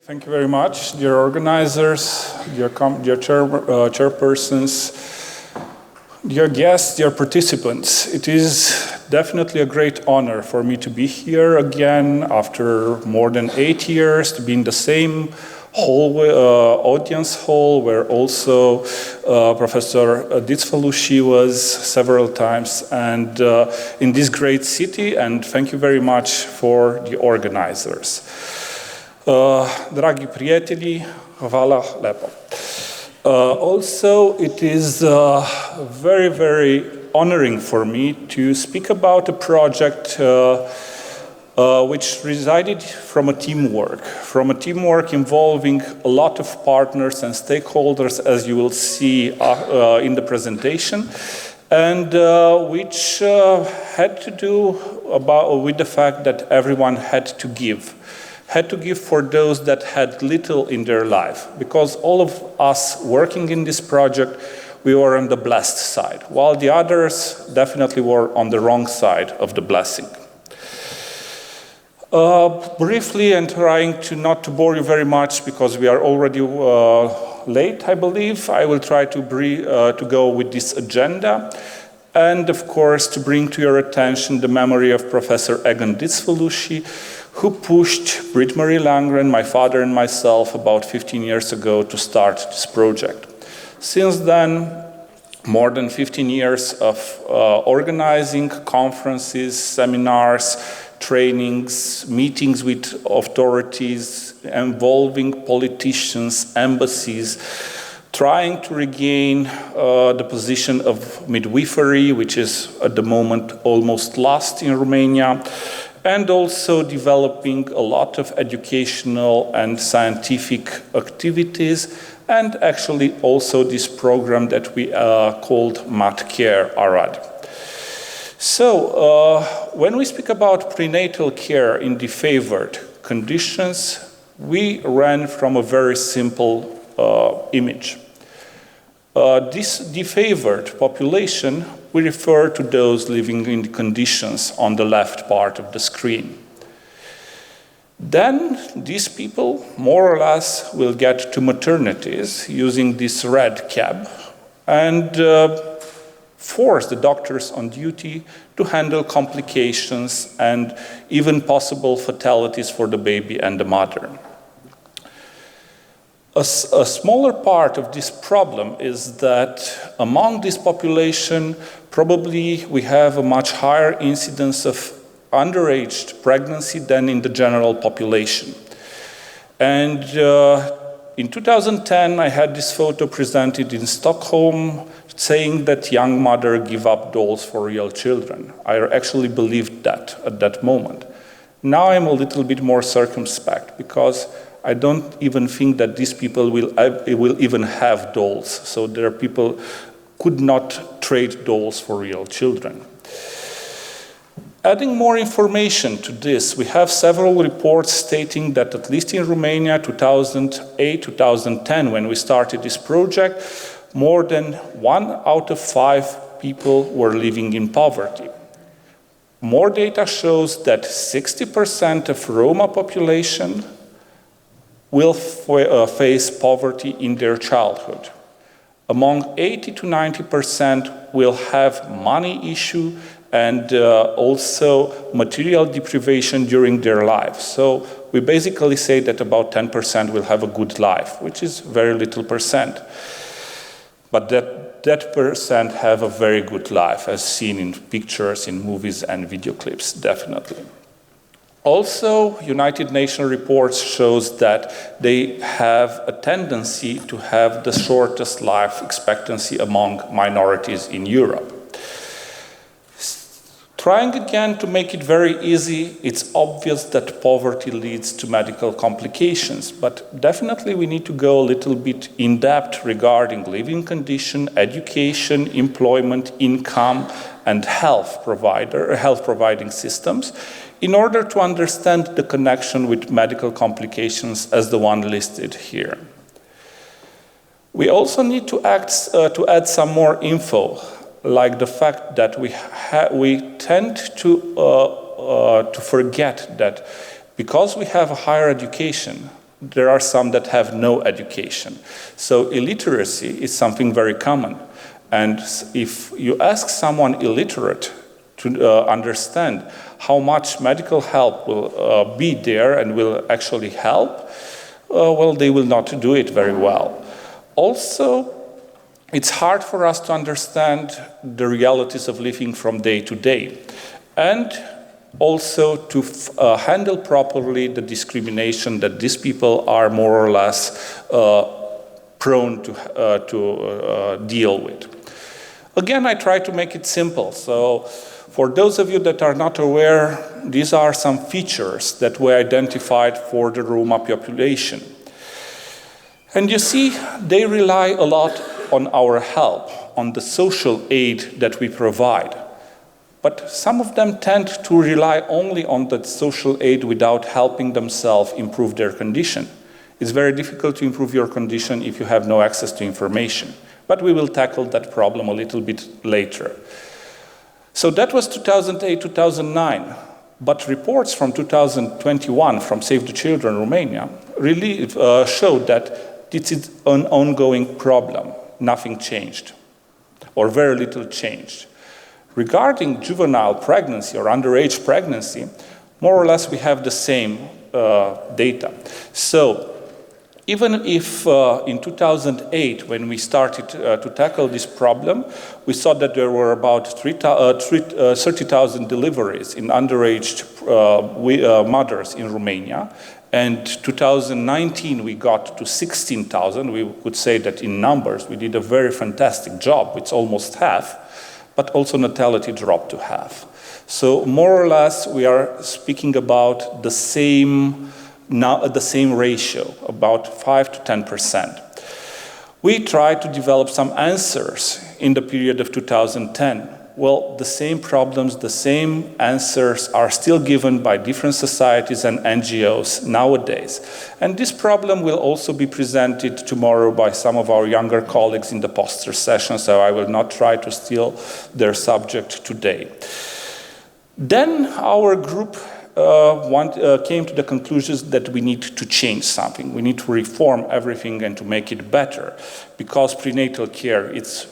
Thank you very much, dear organizers, dear chairpersons, dear guests, dear participants. It is definitely a great honor for me to be here again after more than 8 years, to be in the same audience hall where also Professor Ditsfalushi was several times, and in this great city, and thank you very much for the organizers. Dragi prieteni, hvala lepo. Also, it is very, very honoring for me to speak about a project which resided from a teamwork involving a lot of partners and stakeholders, as you will see in the presentation, and which had to do with the fact that everyone had to give for those that had little in their life, because all of us working in this project, we were on the blessed side, while the others definitely were on the wrong side of the blessing. Briefly, and trying to not to bore you very much because we are already late, I believe, I will try to go with this agenda, and of course to bring to your attention the memory of Professor Egon Ditsfalushi, who pushed Britt-Marie Langren, my father and myself about 15 years ago to start this project. Since then, more than 15 years of organizing conferences, seminars, trainings, meetings with authorities, involving politicians, embassies, trying to regain the position of midwifery, which is at the moment almost lost in Romania, and also developing a lot of educational and scientific activities, and actually also this program that we called MatCare Arad. So, when we speak about prenatal care in defavored conditions, we ran from a very simple image. This defavored population, we refer to those living in the conditions on the left part of the screen. Then these people, more or less, will get to maternities using this red cab and force the doctors on duty to handle complications and even possible fatalities for the baby and the mother. A smaller part of this problem is that among this population, probably we have a much higher incidence of underage pregnancy than in the general population. And in 2010, I had this photo presented in Stockholm saying that young mothers give up dolls for real children. I actually believed that at that moment. Now I'm a little bit more circumspect because I don't even think that these people will even have dolls. So there are people could not trade dolls for real children. Adding more information to this, we have several reports stating that at least in Romania, 2008-2010, when we started this project, more than 1 out of 5 people were living in poverty. More data shows that 60% of Roma population will face poverty in their childhood. Among 80 to 90% will have money issue and also material deprivation during their life. So we basically say that about 10% will have a good life, which is very little percent. But that percent have a very good life, as seen in pictures, in movies and video clips, definitely. Also, United Nations reports shows that they have a tendency to have the shortest life expectancy among minorities in Europe. Trying again to make it very easy, it's obvious that poverty leads to medical complications, but definitely we need to go a little bit in depth regarding living condition, education, employment, income, and health providing systems in order to understand the connection with medical complications as the one listed here. We also need to add some more info, like the fact that we tend to forget that because we have a higher education, there are some that have no education. So illiteracy is something very common. And if you ask someone illiterate to understand how much medical help will be there and will actually help, well, they will not do it very well. Also, it's hard for us to understand the realities of living from day to day, and also to handle properly the discrimination that these people are more or less prone to deal with. Again, I try to make it simple. So for those of you that are not aware, these are some features that were identified for the Roma population. And you see, they rely a lot on our help, on the social aid that we provide. But some of them tend to rely only on that social aid without helping themselves improve their condition. It's very difficult to improve your condition if you have no access to information. But we will tackle that problem a little bit later. So that was 2008-2009. But reports from 2021 from Save the Children Romania really showed that this is an ongoing problem. Nothing changed, or very little changed. Regarding juvenile pregnancy or underage pregnancy, more or less we have the same data. So even if in 2008, when we started to tackle this problem, we saw that there were about 30,000 deliveries in underage mothers in Romania. And 2019, we got to 16,000. We would say that in numbers, we did a very fantastic job. It's almost half, but also natality dropped to half. So more or less, we are speaking about the same ratio, about 5 to 10%. We tried to develop some answers in the period of 2010. Well, the same problems, the same answers are still given by different societies and NGOs nowadays. And this problem will also be presented tomorrow by some of our younger colleagues in the poster session, so I will not try to steal their subject today. Then our group came to the conclusions that we need to change something. We need to reform everything and to make it better, because prenatal care, it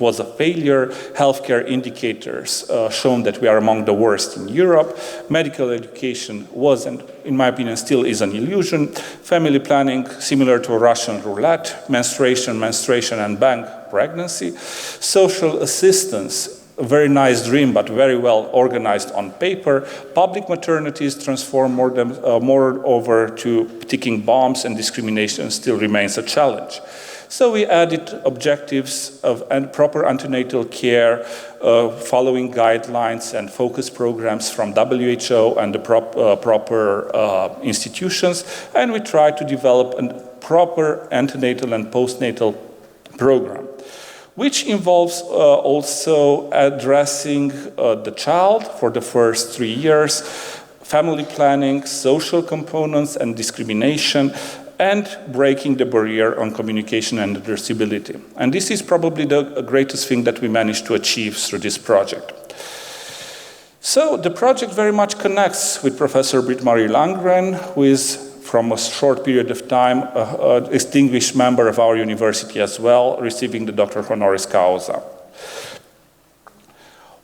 was a failure. Healthcare indicators shown that we are among the worst in Europe. Medical education was, and in my opinion still is, an illusion. Family planning, similar to Russian roulette. Menstruation and bank pregnancy. Social assistance, a very nice dream, but very well organized on paper. Public maternities transform more over to ticking bombs, and discrimination still remains a challenge. So we added objectives of proper antenatal care, following guidelines and focus programs from WHO and the proper institutions, and we tried to develop a proper antenatal and postnatal program, which involves also addressing the child for the first 3 years, family planning, social components and discrimination, and breaking the barrier on communication and addressability. And this is probably the greatest thing that we managed to achieve through this project. So the project very much connects with Professor Britt-Marie Landgren, who is, from a short period of time, a distinguished member of our university as well, receiving the Doctor Honoris Causa.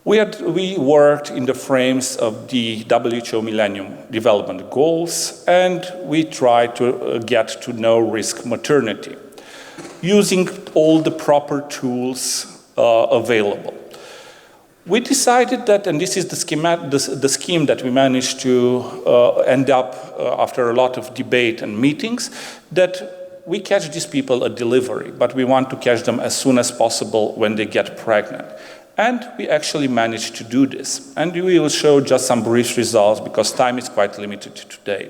We worked in the frames of the WHO Millennium Development Goals, and we tried to get to no-risk maternity, using all the proper tools available. We decided that, and this is the scheme that we managed to end up after a lot of debate and meetings, that we catch these people at delivery, but we want to catch them as soon as possible when they get pregnant. And we actually managed to do this. And we will show just some brief results because time is quite limited today.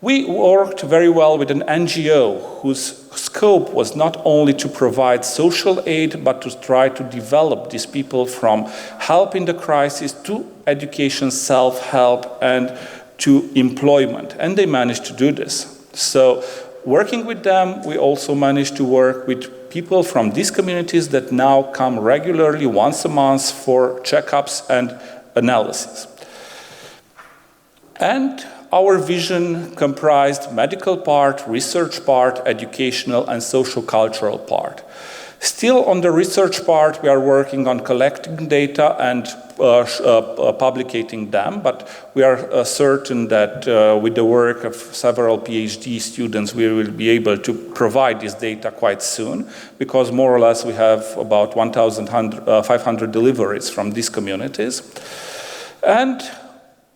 We worked very well with an NGO whose scope was not only to provide social aid, but to try to develop these people from help in the crisis to education, self-help, and to employment. And they managed to do this. So working with them, we also managed to work with people from these communities that now come regularly once a month for checkups and analysis. And our vision comprised medical part, research part, educational and social cultural part. Still on the research part, we are working on collecting data and publicating them, but we are certain that with the work of several PhD students, we will be able to provide this data quite soon, because more or less we have about 1,500 deliveries from these communities. And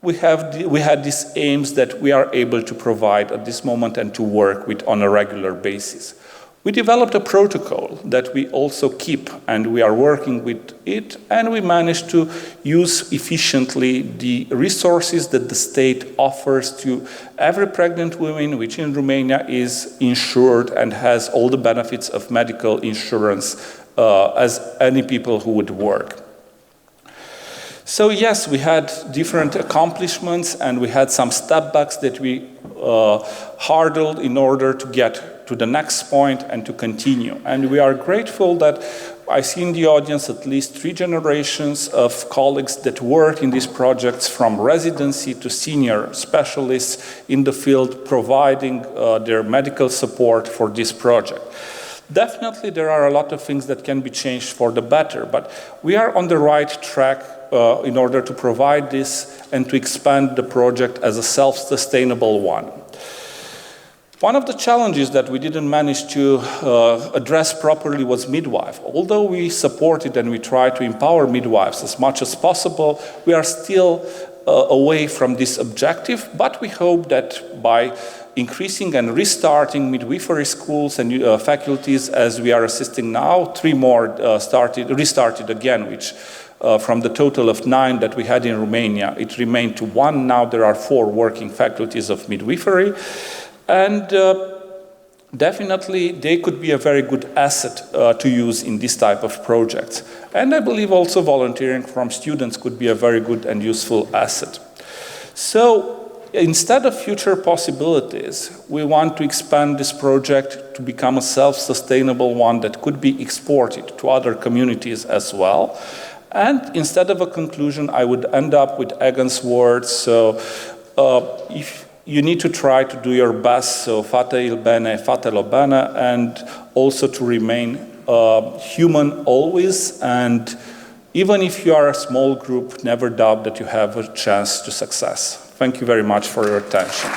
we had these aims that we are able to provide at this moment and to work with on a regular basis. We developed a protocol that we also keep, and we are working with it, and we managed to use efficiently the resources that the state offers to every pregnant woman, which in Romania is insured and has all the benefits of medical insurance as any people who would work. So yes, we had different accomplishments, and we had some step backs that we hurdled in order to get to the next point and to continue. And we are grateful that I see in the audience at least 3 generations of colleagues that work in these projects, from residency to senior specialists in the field, providing their medical support for this project. Definitely there are a lot of things that can be changed for the better, but we are on the right track in order to provide this and to expand the project as a self-sustainable one. One of the challenges that we didn't manage to address properly was midwife. Although we supported and we tried to empower midwives as much as possible, we are still away from this objective, but we hope that by increasing and restarting midwifery schools and faculties, as we are assisting now, 3 more restarted again, which from the total of 9 that we had in Romania, it remained to 1. Now there are 4 working faculties of midwifery. And definitely they could be a very good asset to use in this type of projects. And I believe also volunteering from students could be a very good and useful asset. So instead of future possibilities, we want to expand this project to become a self-sustainable one that could be exported to other communities as well. And instead of a conclusion, I would end up with Egan's words. So if you need to try to do your best, so fate il bene, fatelo bene, and also to remain human always, and even if you are a small group, never doubt that you have a chance to success. Thank you very much for your attention.